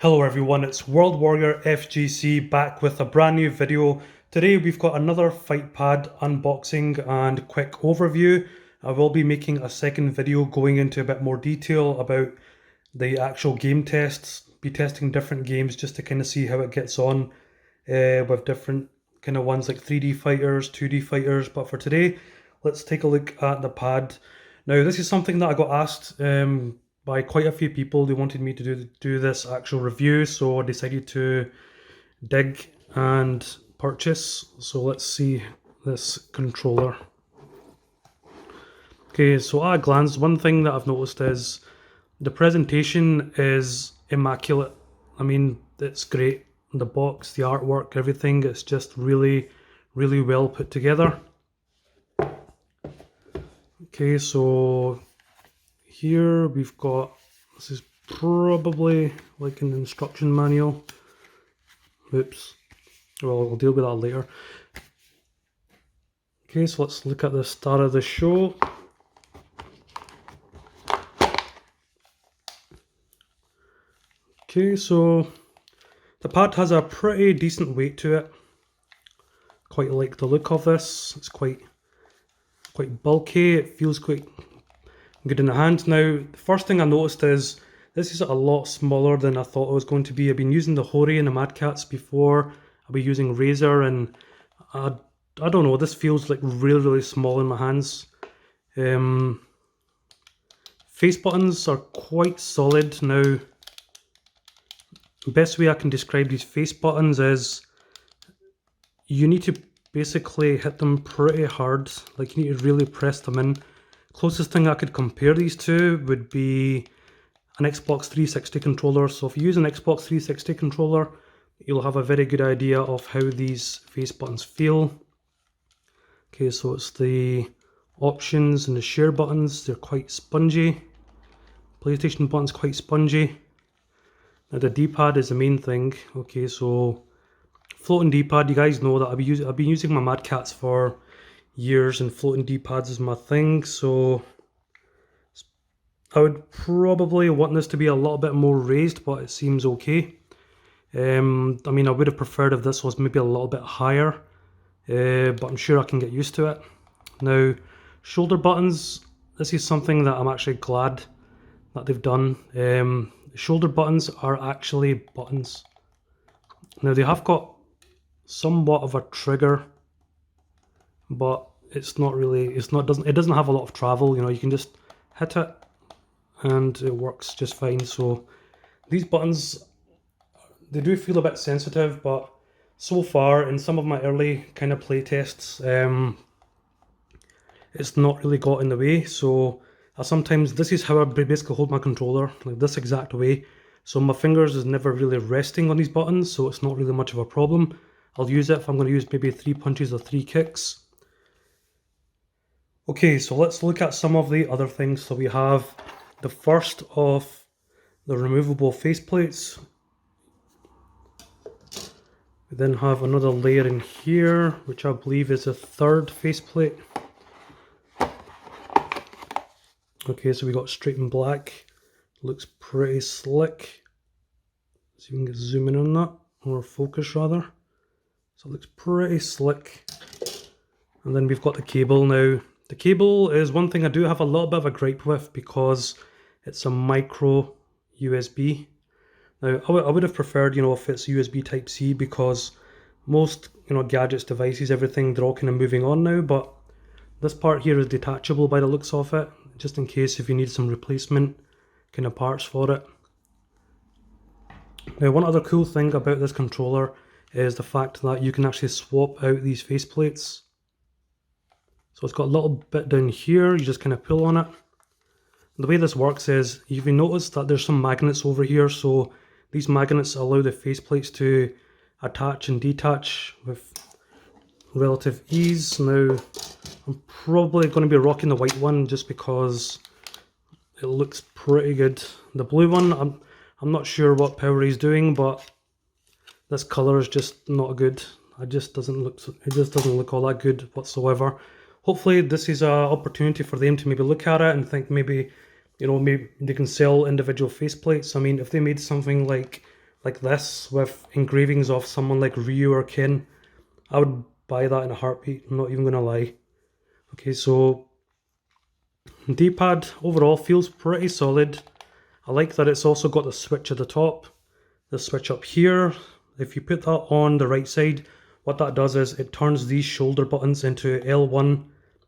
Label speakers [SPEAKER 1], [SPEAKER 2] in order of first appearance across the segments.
[SPEAKER 1] Hello everyone, it's World Warrior FGC back with a brand new video. Today we've got another Fightpad unboxing and quick overview. I will be making a second video going into a bit more detail about the actual game tests, be testing different games just to kind of see how it gets on with different kind of ones like 3D fighters, 2D fighters. But for today, let's take a look at the pad. Now this is something that I got asked by quite a few people. They wanted me to do this actual review, so I decided to dig and purchase. So let's see this controller. Okay, so at a glance, one thing that I've noticed is the presentation is immaculate. I mean, it's great. The box, the artwork, everything, it's just really, really well put together. Okay, so here we've got, this is probably like an instruction manual. Oops. Well, I'll deal with that later. Okay, so let's look at the start of the show. Okay, so the pad has a pretty decent weight to it. Quite like the look of this. It's quite bulky. It feels quite good in the hand. Now, the first thing I noticed is this is a lot smaller than I thought it was going to be. I've been using the Hori and the Mad Catz before. I'll be using Razer, and I don't know, this feels like really small in my hands. Face buttons are quite solid. Now, the best way I can describe these face buttons is you need to basically hit them pretty hard. Like, you need to really press them in. Closest thing I could compare these to would be an Xbox 360 controller. So if you use an Xbox 360 controller, you'll have a very good idea of how these face buttons feel. Okay, so it's the options and the share buttons. They're quite spongy. PlayStation button's quite spongy. Now the D-pad is the main thing. Okay, so floating D-pad, you guys know that I've been using my Mad Catz for years, and floating D-pads is my thing, so I would probably want this to be a little bit more raised, but it seems okay. I mean, I would have preferred if this was maybe a little bit higher, but I'm sure I can get used to it. Now, shoulder buttons, this is something that I'm actually glad that they've done. Shoulder buttons are actually buttons. Now, they have got somewhat of a trigger, but it's not really, it doesn't have a lot of travel. You know, you can just hit it and it works just fine. So these buttons, they do feel a bit sensitive, but so far in some of my early kind of play tests, it's not really got in the way. So sometimes, this is how I basically hold my controller, like this exact way. So my fingers is never really resting on these buttons, so it's not really much of a problem. I'll use it if I'm going to use maybe 3 punches or 3 kicks. Okay, so let's look at some of the other things. So we have the first of the removable faceplates. We then have another layer in here, which I believe is a third faceplate. Okay, so we got straight and black. Looks pretty slick. So you can get zoom in on that, or focus rather. So it looks pretty slick. And then we've got the cable now. The cable is one thing I do have a little bit of a gripe with, because it's a micro USB. Now, I would have preferred, you know, if it's USB Type-C, because most, you know, gadgets, devices, everything, they're all kind of moving on now, but this part here is detachable by the looks of it, just in case if you need some replacement kind of parts for it. Now, one other cool thing about this controller is the fact that you can actually swap out these faceplates. So it's got a little bit down here, you just kind of pull on it. The way this works is, you've noticed that there's some magnets over here, so these magnets allow the faceplates to attach and detach with relative ease. Now, I'm probably going to be rocking the white one just because it looks pretty good. The blue one, I'm not sure what PowerA is doing, but this colour is just not good. It just doesn't look all that good whatsoever. Hopefully this is an opportunity for them to maybe look at it and think maybe, you know, maybe they can sell individual faceplates. I mean, if they made something like like this with engravings of someone like Ryu or Ken, I would buy that in a heartbeat, I'm not even gonna lie. Okay, so D-pad overall feels pretty solid. I like that it's also got the switch at the top, the switch up here. If you put that on the right side, what that does is it turns these shoulder buttons into L1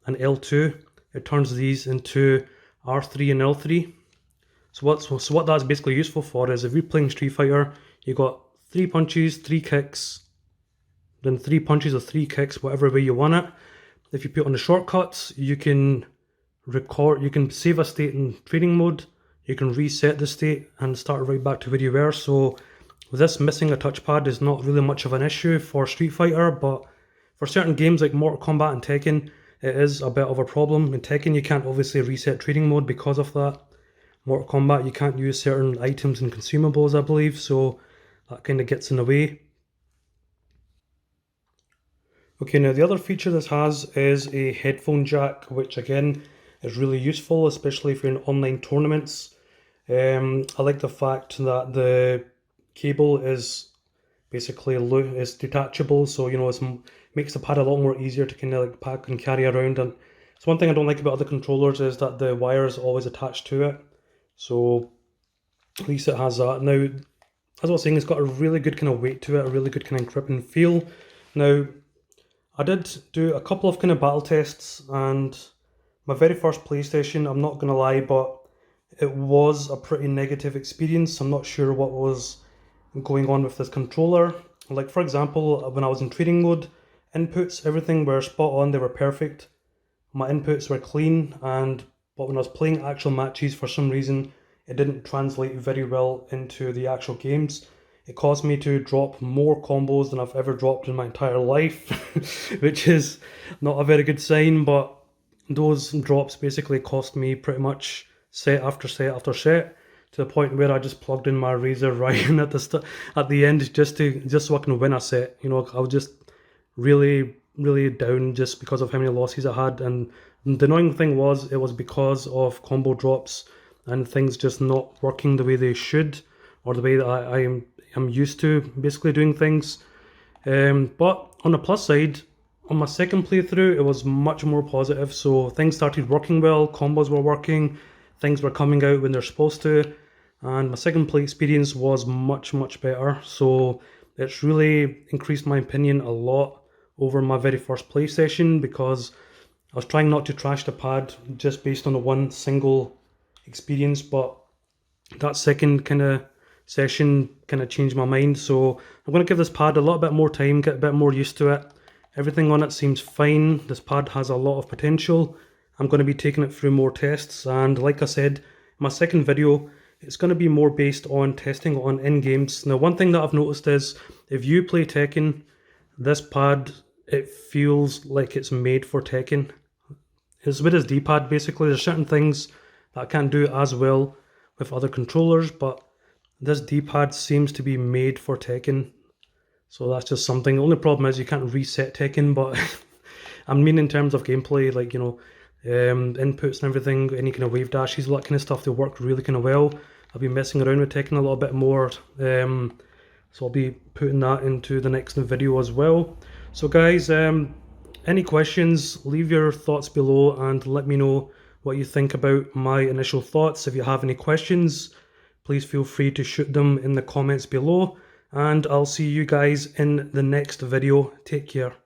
[SPEAKER 1] and L2. It turns these into R3 and L3. So what that's basically useful for is if you're playing Street Fighter, you got 3 punches, 3 kicks, then 3 punches or 3 kicks, whatever way you want it. If you put on the shortcuts, you can save a state in training mode, you can reset the state and start right back to where you were. So with this, missing a touchpad is not really much of an issue for Street Fighter, but for certain games like Mortal Kombat and Tekken, it is a bit of a problem. In Tekken, you can't obviously reset training mode because of that. Mortal Kombat, you can't use certain items and consumables, I believe, so that kind of gets in the way. Okay, now the other feature this has is a headphone jack, which again is really useful, especially if you're in online tournaments. I like the fact that the cable is basically is detachable, so you know it makes the pad a lot more easier to kind of like pack and carry around. And it's one thing I don't like about other controllers is that the wire is always attached to it. So at least it has that. Now, as I was saying, it's got a really good kind of weight to it, a really good kind of grip and feel. Now, I did do a couple of kind of battle tests, and my very first PlayStation, I'm not gonna lie, but it was a pretty negative experience. I'm not sure what was going on with this controller. Like for example, when I was in training mode, inputs, everything were spot on, they were perfect. My inputs were clean, but when I was playing actual matches, for some reason, it didn't translate very well into the actual games. It caused me to drop more combos than I've ever dropped in my entire life, which is not a very good sign, but those drops basically cost me pretty much set after set after set, to the point where I just plugged in my Razer Ryan at the end just so I can win a set. You know, I was just really down just because of how many losses I had, and the annoying thing was it was because of combo drops and things just not working the way they should, or the way that I'm used to basically doing things. But on the plus side, on my second playthrough, it was much more positive. So things started working well, combos were working, things were coming out when they're supposed to, and my second play experience was much better. So it's really increased my opinion a lot over my very first play session, because I was trying not to trash the pad just based on the one single experience, but that second kind of session kind of changed my mind. So I'm going to give this pad a little bit more time, get a bit more used to it. Everything on it seems fine. This pad has a lot of potential. I'm going to be taking it through more tests, and like I said, my second video, it's going to be more based on testing on in-games. Now, one thing that I've noticed is if you play Tekken, this pad, it feels like it's made for Tekken. It's with his D-pad basically. There's certain things that I can't do as well with other controllers, but this D-pad seems to be made for Tekken. So that's just something. The only problem is you can't reset Tekken, but I mean in terms of gameplay, like, you know, inputs and everything, any kind of wave dashes, all that kind of stuff, they work really kind of well. I'll be messing around with Tekken a little bit more, so I'll be putting that into the next video as well. So guys, any questions, leave your thoughts below and let me know what you think about my initial thoughts. If you have any questions, please feel free to shoot them in the comments below, and I'll see you guys in the next video. Take care.